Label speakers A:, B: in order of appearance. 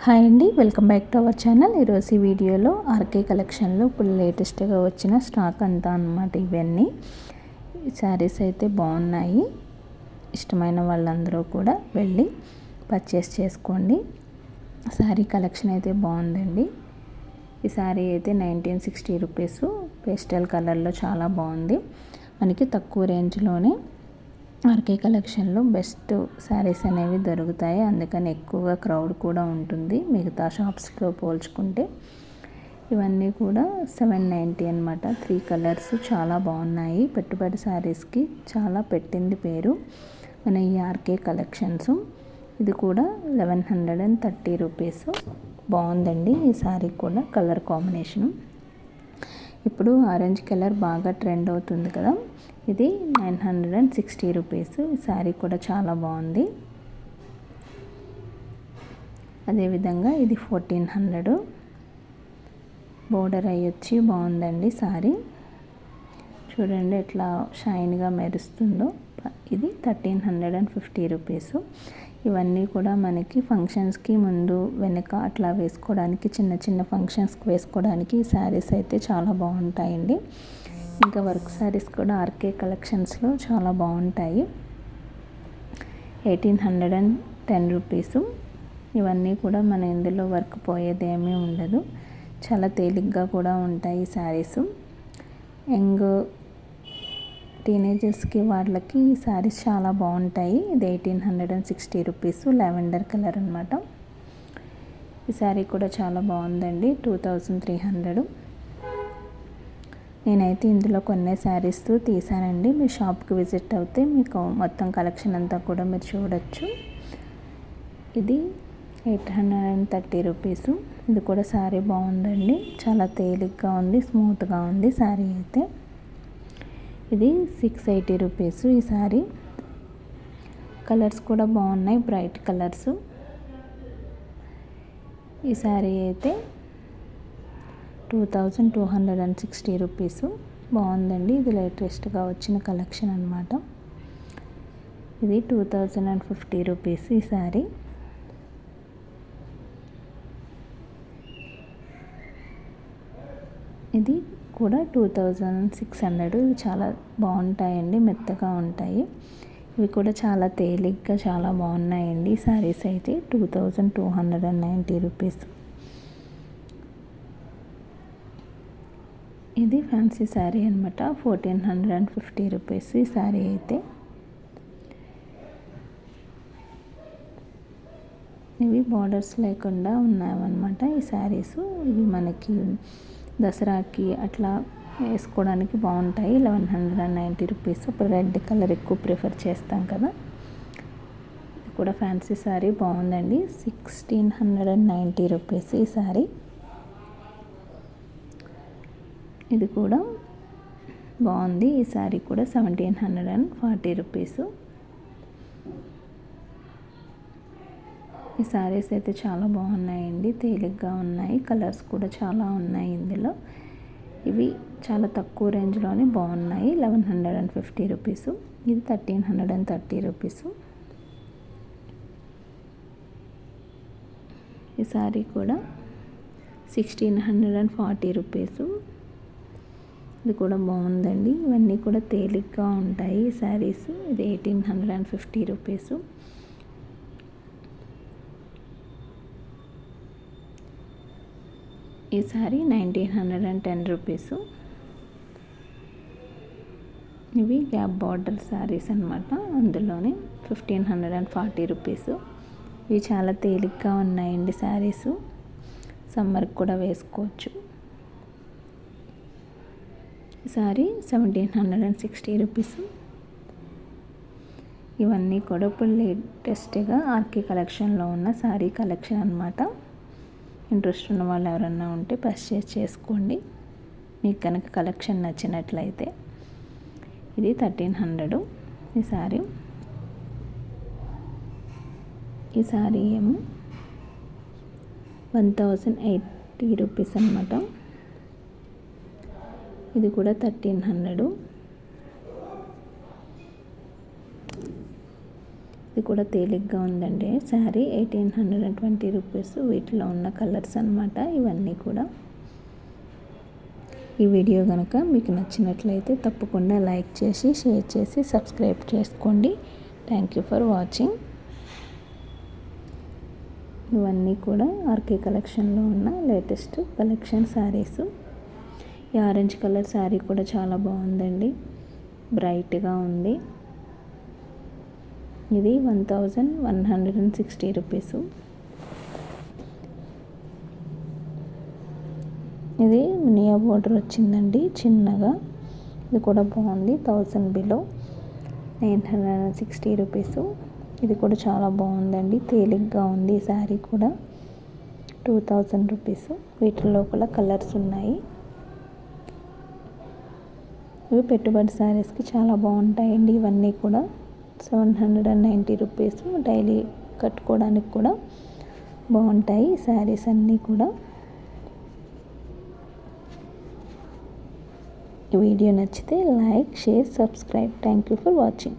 A: Hi అండి, welcome back to our channel. ఈరోజు ఈ వీడియోలో ఆర్కే కలెక్షన్లో ఇప్పుడు లేటెస్ట్గా వచ్చిన స్టాక్ అంతా అన్నమాట. ఇవన్నీ శారీస్ అయితే బాగున్నాయి. ఇష్టమైన వాళ్ళందరూ కూడా వెళ్ళి పర్చేస్ చేసుకోండి. శారీ కలెక్షన్ అయితే బాగుందండి. ఈ శారీ అయితే 1960 రూపీస్, పేస్టల్ కలర్లో చాలా బాగుంది. మనకి తక్కువ రేంజ్లోనే ఆర్కే కలెక్షన్లో బెస్ట్ శారీస్ అనేవి దొరుకుతాయి. అందుకని ఎక్కువగా క్రౌడ్ కూడా ఉంటుంది మిగతా షాప్స్తో పోల్చుకుంటే. ఇవన్నీ కూడా 790 అనమాట. 3 కలర్స్ చాలా బాగున్నాయి. పెట్టుబడి శారీస్కి చాలా పెట్టింది పేరు మన ఈ ఆర్కే కలెక్షన్స్. ఇది కూడా 1130 రూపీస్. బాగుందండి ఈ శారీ కూడా. కలర్ కాంబినేషను ఇప్పుడు ఆరెంజ్ కలర్ బాగా ట్రెండ్ అవుతుంది కదా. ఇది 960 రూపీస్. ఈ శారీ కూడా చాలా బాగుంది. అదేవిధంగా ఇది 1400. బోర్డర్ అయ్యొచ్చి బాగుందండి శారీ. చూడండి ఎట్లా షైన్గా మెరుస్తుందో. ఇది 1350 రూపీస్. ఇవన్నీ కూడా మనకి ఫంక్షన్స్కి ముందు వెనక అట్లా వేసుకోవడానికి, చిన్న చిన్న ఫంక్షన్స్కి వేసుకోవడానికి ఈ శారీస్ అయితే చాలా బాగుంటాయండి. ఇంకా వర్క్ శారీస్ కూడా ఆర్కే కలెక్షన్స్లో చాలా బాగుంటాయి. 1810 రూపీస్. ఇవన్నీ కూడా మన ఇందులో వర్క్ పోయేదేమీ ఉండదు. చాలా తేలిగ్గా కూడా ఉంటాయి శారీస్. యంగ్ టీనేజర్స్కి వాళ్ళకి ఈ శారీస్ చాలా బాగుంటాయి. ఇది 1860 రూపీస్. లావెండర్ కలర్ అనమాట. ఈ శారీ కూడా చాలా బాగుందండి. 2300. నేనైతే ఇందులో కొన్ని శారీస్ తీసానండి. మీ షాప్కి విజిట్ అవుతే మీకు మొత్తం కలెక్షన్ అంతా కూడా మీరు చూడొచ్చు. ఇది 830 రూపీస్. ఇది కూడా శారీ బాగుందండి. చాలా తేలిగ్గా ఉంది, స్మూత్గా ఉంది శారీ అయితే. ఇది 680 రూపీస్. ఈ శారీ కలర్స్ కూడా బాగున్నాయి, బ్రైట్ కలర్స్. ఈ శారీ అయితే 2260 రూపీస్. బాగుందండి. ఇది లేటెస్ట్గా వచ్చిన కలెక్షన్ అనమాట. ఇది 2050 రూపీస్. ఈ శారీ ఇది కూడా 2600. ఇవి చాలా బాగుంటాయండి, మెత్తగా ఉంటాయి. ఇవి కూడా చాలా తేలిగ్గా చాలా బాగున్నాయండి. శారీస్ అయితే 2290 రూపీస్. ఇది ఫ్యాన్సీ శారీ అనమాట. 1450 రూపీస్. ఈ శారీ అయితే ఇవి బార్డర్స్ లేకుండా ఉన్నాయన్నమాట ఈ శారీస్. ఇవి మనకి దసరాకి అట్లా వేసుకోవడానికి బాగుంటాయి. 1190 రూపీస్. ఇప్పుడు రెడ్ కలర్ ఎక్కువ ప్రిఫర్ చేస్తాం కదా. ఇది కూడా ఫ్యాన్సీ శారీ బాగుందండి. 1690 రూపీస్ ఈ శారీ. ఇది కూడా బాగుంది. ఈ శారీ కూడా 1740 రూపీస్. ఈ శారీస్ అయితే చాలా బాగున్నాయండి, తేలిగ్గా ఉన్నాయి. కలర్స్ కూడా చాలా ఉన్నాయి ఇందులో. ఇవి చాలా తక్కువ రేంజ్లోనే బాగున్నాయి. 1150 రూపీస్. ఇది 1330 రూపీస్. ఈ శారీ కూడా 1640 రూపీస్. ఇది కూడా బాగుందండి. ఇవన్నీ కూడా తేలిగ్గా ఉంటాయి ఈ శారీస్. ఇది 1850 రూపీస్. ఈ శారీ 1910 రూపీస్. ఇవి గ్యాప్ బార్డర్ శారీస్ అనమాట. అందులోనే 1540 రూపీస్. ఇవి చాలా తేలిగ్గా ఉన్నాయండి శారీస్. సమ్మర్కి కూడా వేసుకోవచ్చు. ఈ శారీ 1760 రూపీస్. ఇవన్నీ కూడా ఇప్పుడు లేటెస్ట్గా ఆర్కే కలెక్షన్లో ఉన్న శారీ కలెక్షన్ అనమాట. ఇంట్రెస్ట్ ఉన్న వాళ్ళు ఎవరన్నా ఉంటే పర్చేస్ చేసుకోండి మీకు కనుక కలెక్షన్ నచ్చినట్లయితే. ఇది 1300 ఈ శారీ. ఈ శారీ ఏమో 1080 రూపీస్ అనమాట. ఇది కూడా 1300. ఇది కూడా తేలిగ్గా ఉందండి. శారీ 1820 రూపీస్. వీటిలో ఉన్న కలర్స్ అన్నమాట ఇవన్నీ కూడా. ఈ వీడియో కనుక మీకు నచ్చినట్లయితే తప్పకుండా లైక్ చేసి షేర్ చేసి సబ్స్క్రైబ్ చేసుకోండి. Thank you for watching. ఇవన్నీ కూడా ఆర్కే కలెక్షన్లో ఉన్న లేటెస్ట్ కలెక్షన్ శారీస్. ఈ ఆరెంజ్ కలర్ శారీ కూడా చాలా బాగుందండి, బ్రైట్గా ఉంది. ఇది 1160 రూపీస్. ఇది మినియా బోర్డర్ వచ్చిందండి చిన్నగా. ఇది కూడా బాగుంది. 1000 బిలో 960 రూపీస్. ఇది కూడా చాలా బాగుందండి, తేలిగ్గా ఉంది. శారీ కూడా 2000 రూపీస్. వీటిలో కూడా కలర్స్ ఉన్నాయి. ఇవి పెట్టుబడి శారీస్కి చాలా బాగుంటాయండి. ఇవన్నీ కూడా 790 రూపీస్. డైలీ కట్టుకోవడానికి కూడా బాగుంటాయి శారీస్ అన్నీ కూడా. ఈ వీడియో నచ్చితే like, share, subscribe. Thank you for watching.